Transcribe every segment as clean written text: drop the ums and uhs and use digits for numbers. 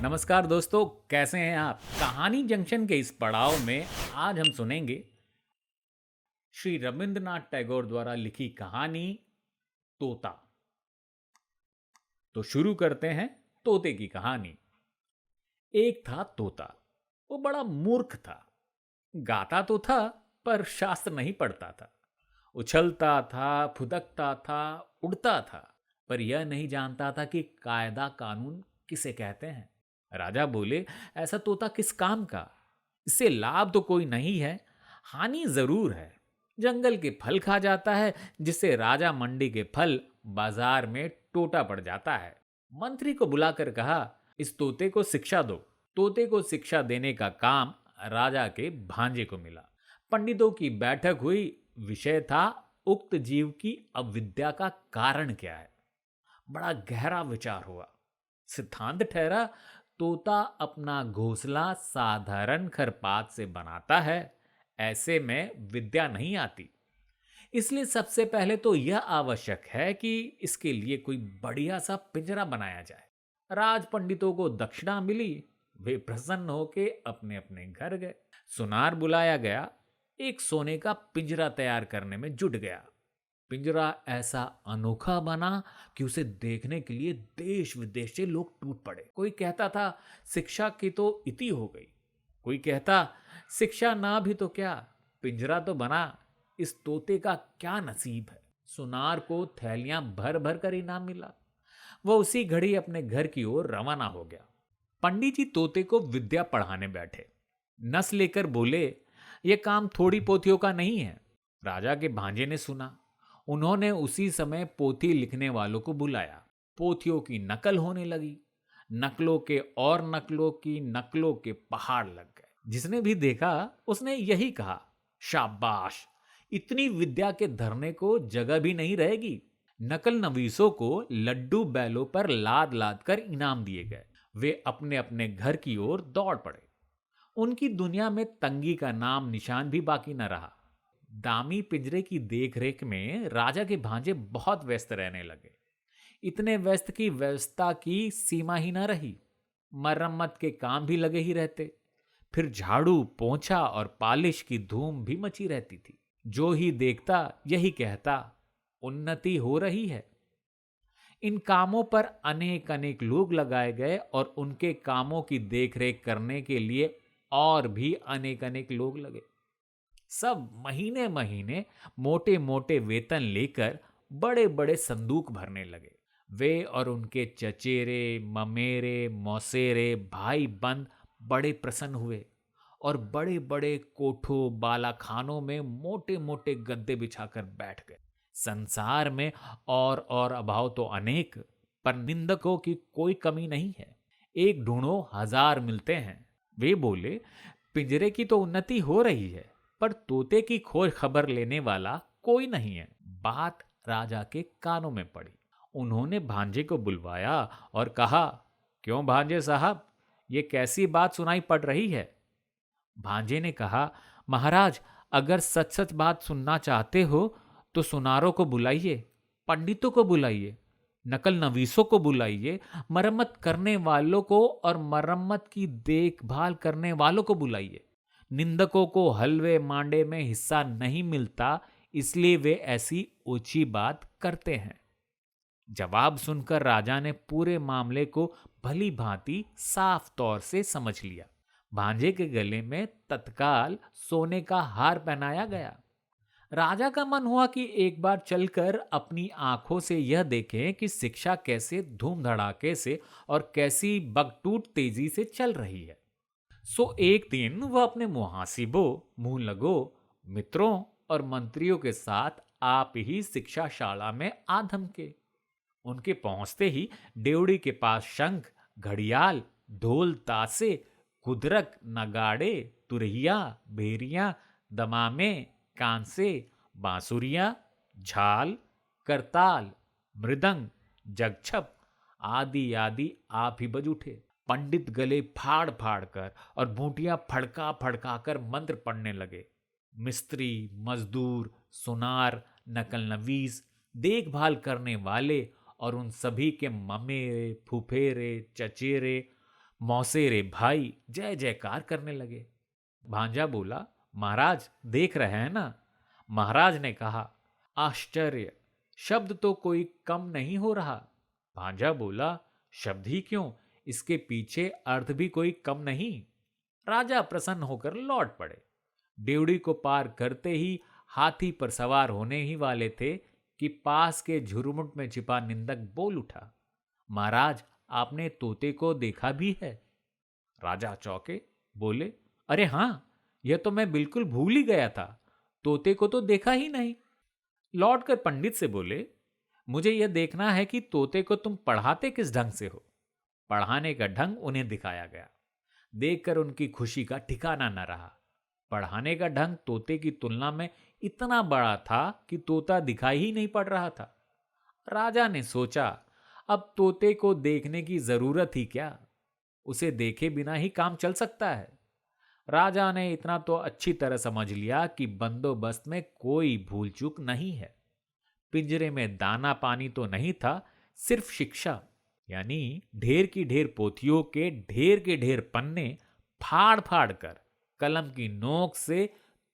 नमस्कार दोस्तों, कैसे हैं आप? कहानी जंक्शन के इस पड़ाव में आज हम सुनेंगे श्री रविंद्रनाथ टैगोर द्वारा लिखी कहानी तोता। तो शुरू करते हैं तोते की कहानी। एक था तोता। वो बड़ा मूर्ख था। गाता तो था पर शास्त्र नहीं पढ़ता था। उछलता था, फुदकता था, उड़ता था, पर यह नहीं जानता था कि कायदा कानून किसे कहते हैं। राजा बोले, ऐसा तोता किस काम का? इससे लाभ तो कोई नहीं है, हानि जरूर है। जंगल के फल खा जाता है, जिससे राजा मंडी के फल बाजार में टोटा पड़ जाता है। मंत्री को बुलाकर कहा, इस तोते को शिक्षा दो। तोते को शिक्षा देने का काम राजा के भांजे को मिला। पंडितों की बैठक हुई। विषय था उक्त जीव की अविद्या का कारण क्या है। बड़ा गहरा विचार हुआ। सिद्धांत ठहरा, तोता अपना घोंसला साधारण खरपात से बनाता है, ऐसे में विद्या नहीं आती। इसलिए सबसे पहले तो यह आवश्यक है कि इसके लिए कोई बढ़िया सा पिंजरा बनाया जाए। राज पंडितों को दक्षिणा मिली। वे प्रसन्न होके अपने अपने घर गए। सुनार बुलाया गया। एक सोने का पिंजरा तैयार करने में जुट गया। पिंजरा ऐसा अनोखा बना कि उसे देखने के लिए देश विदेश से लोग टूट पड़े। कोई कहता था शिक्षा की तो इति हो गई। कोई कहता शिक्षा ना भी तो क्या, पिंजरा तो बना, इस तोते का क्या नसीब है। सुनार को थैलियां भर भर कर इनाम मिला। वह उसी घड़ी अपने घर की ओर रवाना हो गया। पंडित जी तोते को विद्या पढ़ाने बैठे। नस लेकर बोले, यह काम थोड़ी पोथियों का नहीं है। राजा के भांजे ने सुना। उन्होंने उसी समय पोथी लिखने वालों को बुलाया। पोथियों की नकल होने लगी। नकलों के और नकलों की नकलों के पहाड़ लग गए। जिसने भी देखा उसने यही कहा, शाबाश, इतनी विद्या के धरने को जगह भी नहीं रहेगी। नकल नवीसों को लड्डू बैलों पर लाद लाद कर इनाम दिए गए। वे अपने अपने घर की ओर दौड़ पड़े। उनकी दुनिया में तंगी का नाम निशान भी बाकी न रहा। दामी पिंजरे की देखरेख में राजा के भांजे बहुत व्यस्त रहने लगे। इतने व्यस्त की व्यवस्था की सीमा ही न रही। मरम्मत के काम भी लगे ही रहते। फिर झाड़ू, पोंछा और पालिश की धूम भी मची रहती थी। जो ही देखता यही कहता, उन्नति हो रही है। इन कामों पर अनेक अनेक लोग लगाए गए और उनके कामों की देखरेख करने के लिए और भी अनेक अनेक लोग लगे। सब महीने महीने मोटे मोटे वेतन लेकर बड़े बड़े संदूक भरने लगे। वे और उनके चचेरे, ममेरे, मौसेरे भाई बंद बड़े प्रसन्न हुए और बड़े बड़े कोठों बालाखानों में मोटे मोटे गद्दे बिछाकर बैठ गए। संसार में और अभाव तो अनेक, पर निंदकों की कोई कमी नहीं है। एक ढूंढो हजार मिलते हैं। वे बोले, पिंजरे की तो उन्नति हो रही है, पर तोते की खोज खबर लेने वाला कोई नहीं है। बात राजा के कानों में पड़ी। उन्होंने भांजे को बुलवाया और कहा, क्यों भांजे साहब, ये कैसी बात सुनाई पड़ रही है? भांजे ने कहा, महाराज, अगर सच सच बात सुनना चाहते हो तो सुनारों को बुलाइए, पंडितों को बुलाइए, नकल नवीसों को बुलाइए, मरम्मत करने वालों को और मरम्मत की देखभाल करने वालों को बुलाइए। निंदकों को हलवे मांडे में हिस्सा नहीं मिलता, इसलिए वे ऐसी ऊंची बात करते हैं। जवाब सुनकर राजा ने पूरे मामले को भली भांति साफ तौर से समझ लिया। भांजे के गले में तत्काल सोने का हार पहनाया गया। राजा का मन हुआ कि एक बार चलकर अपनी आंखों से यह देखें कि शिक्षा कैसे धूम धड़ाके से और कैसी बगटूट तेजी से चल रही है। सो एक दिन वह अपने मुहासिबों, मुंह लगो, मित्रों और मंत्रियों के साथ आप ही शिक्षा शाला में आ धमके। उनके पहुंचते ही डेवड़ी के पास शंख, घड़ियाल, ढोल, तासे, कुदरक, नगाड़े, तुरहिया, भेरियां, दमामे, कांसे, बांसुरियां, झाल, करताल, मृदंग, जगछप आदि आदि आप ही बज उठे। पंडित गले फाड़ फाड़ कर और बूटियां फड़का फड़का कर मंत्र पढ़ने लगे। मिस्त्री, मजदूर, सुनार, नकल नवीस, देखभाल करने वाले और उन सभी के ममेरे, फुफेरे, चचेरे मौसेरे भाई जय जयकार करने लगे। भांजा बोला, महाराज देख रहे हैं ना। महाराज ने कहा, आश्चर्य, शब्द तो कोई कम नहीं हो रहा। भांजा बोला, शब्द ही क्यों, इसके पीछे अर्थ भी कोई कम नहीं। राजा प्रसन्न होकर लौट पड़े। ड्योढ़ी को पार करते ही हाथी पर सवार होने ही वाले थे कि पास के झुरमुट में छिपा निंदक बोल उठा, महाराज आपने तोते को देखा भी है? राजा चौंके, बोले, अरे हां, यह तो मैं बिल्कुल भूल ही गया था, तोते को तो देखा ही नहीं। लौटकर पंडित से बोले, मुझे यह देखना है कि तोते को तुम पढ़ाते किस ढंग से हो। पढ़ाने का ढंग उन्हें दिखाया गया। देखकर उनकी खुशी का ठिकाना न रहा। पढ़ाने का ढंग तोते की तुलना में इतना बड़ा था कि तोता दिखाई ही नहीं पड़ रहा था। राजा ने सोचा, अब तोते को देखने की जरूरत ही क्या, उसे देखे बिना ही काम चल सकता है। राजा ने इतना तो अच्छी तरह समझ लिया कि बंदोबस्त में कोई भूल चूक नहीं है। पिंजरे में दाना पानी तो नहीं था, सिर्फ शिक्षा, यानी ढेर की ढेर पोथियों के ढेर पन्ने फाड़ फाड़ कर कलम की नोक से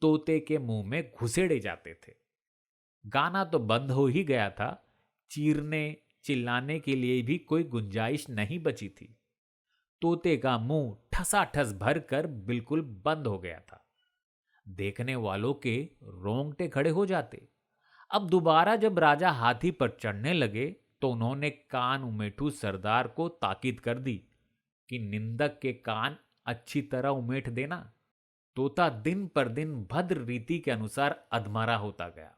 तोते के मुंह में घुसेड़े जाते थे। गाना तो बंद हो ही गया था, चीरने चिल्लाने के लिए भी कोई गुंजाइश नहीं बची थी। तोते का मुंह ठसाठस भर कर बिल्कुल बंद हो गया था। देखने वालों के रोंगटे खड़े हो जाते। अब दोबारा जब राजा हाथी पर चढ़ने लगे तो उन्होंने कान उमेठू सरदार को ताकीद कर दी कि निंदक के कान अच्छी तरह उमेठ देना। तोता दिन पर दिन भद्र रीति के अनुसार अधमरा होता गया।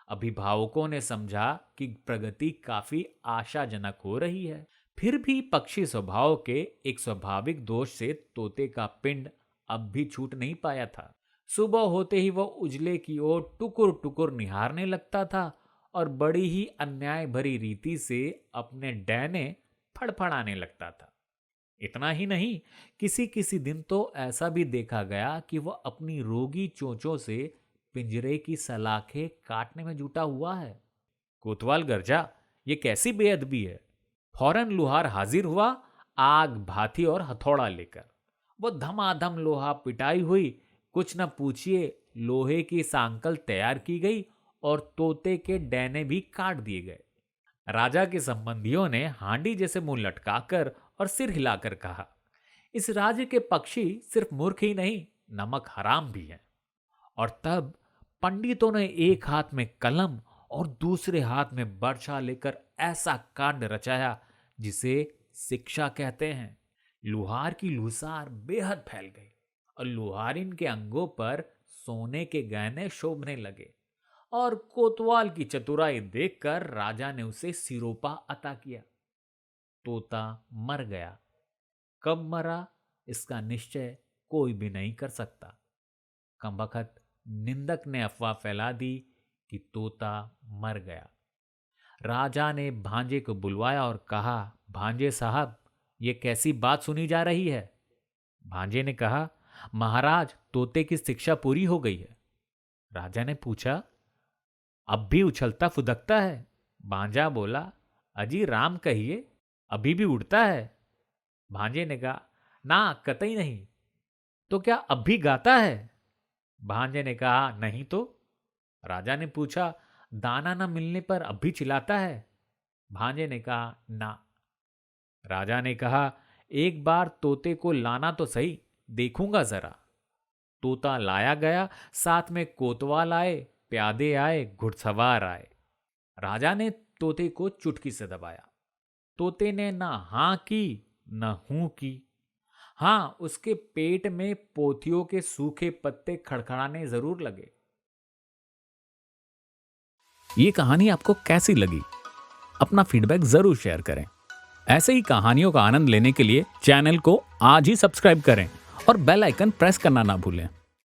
अभिभावकों ने समझा कि प्रगति काफी आशाजनक हो रही है। फिर भी पक्षी स्वभाव के एक स्वाभाविक दोष से तोते का पिंड अब भी छूट नहीं पाया था। सुबह होते ही वह उजले की ओर टुकुर टुकुर निहारने लगता था और बड़ी ही अन्याय भरी रीति से अपने डैने फड़फड़ाने लगता था। इतना ही नहीं, किसी किसी दिन तो ऐसा भी देखा गया कि वह अपनी रोगी चोंचों से पिंजरे की सलाखें काटने में जुटा हुआ है। कोतवाल गरजा, ये कैसी बेअदबी है। फौरन लुहार हाजिर हुआ, आग भाती और हथौड़ा लेकर। वो धमाधम लोहा पिटाई हुई। कुछ न पूछिए, लोहे की सांकल तैयार की गई और तोते के डैने भी काट दिए गए। राजा के संबंधियों ने हांडी जैसे मुंह लटकाकर और सिर हिलाकर कहा, इस राज्य के पक्षी सिर्फ मूर्ख ही नहीं, नमक हराम भी हैं। और तब पंडितों ने एक हाथ में कलम और दूसरे हाथ में बर्छा लेकर ऐसा कांड रचाया जिसे शिक्षा कहते हैं। लुहार की लुसार बेहद फैल गई और लुहारिन के अंगों पर सोने के गहने शोभने लगे। और कोतवाल की चतुराई देखकर राजा ने उसे सिरोपा अता किया। तोता मर गया। कब मरा इसका निश्चय कोई भी नहीं कर सकता। कमबख्त निंदक ने अफवाह फैला दी कि तोता मर गया। राजा ने भांजे को बुलवाया और कहा, भांजे साहब, ये कैसी बात सुनी जा रही है? भांजे ने कहा, महाराज, तोते की शिक्षा पूरी हो गई है। राजा ने पूछा, अब भी उछलता फुदकता है? भांजा बोला, अजी राम कहिए, अभी भी उड़ता है। भांजे ने कहा, ना कतई नहीं। तो क्या अब भी गाता है? भांजे ने कहा, नहीं तो। राजा ने पूछा, दाना न मिलने पर अब भी चिल्लाता है? भांजे ने कहा, ना। राजा ने कहा, एक बार तोते को लाना तो सही, देखूंगा जरा। तोता लाया गया। साथ में कोतवाल आए, प्यादे आए, घुड़सवार आए। राजा ने तोते को चुटकी से दबाया। तोते ने न हां की न हूं की। हां, उसके पेट में पोथियों के सूखे पत्ते खड़खड़ाने जरूर लगे। ये कहानी आपको कैसी लगी? अपना फीडबैक जरूर शेयर करें। ऐसे ही कहानियों का आनंद लेने के लिए चैनल को आज ही सब्सक्राइब करें और बेल आइकन प्रेस करना ना भूलें।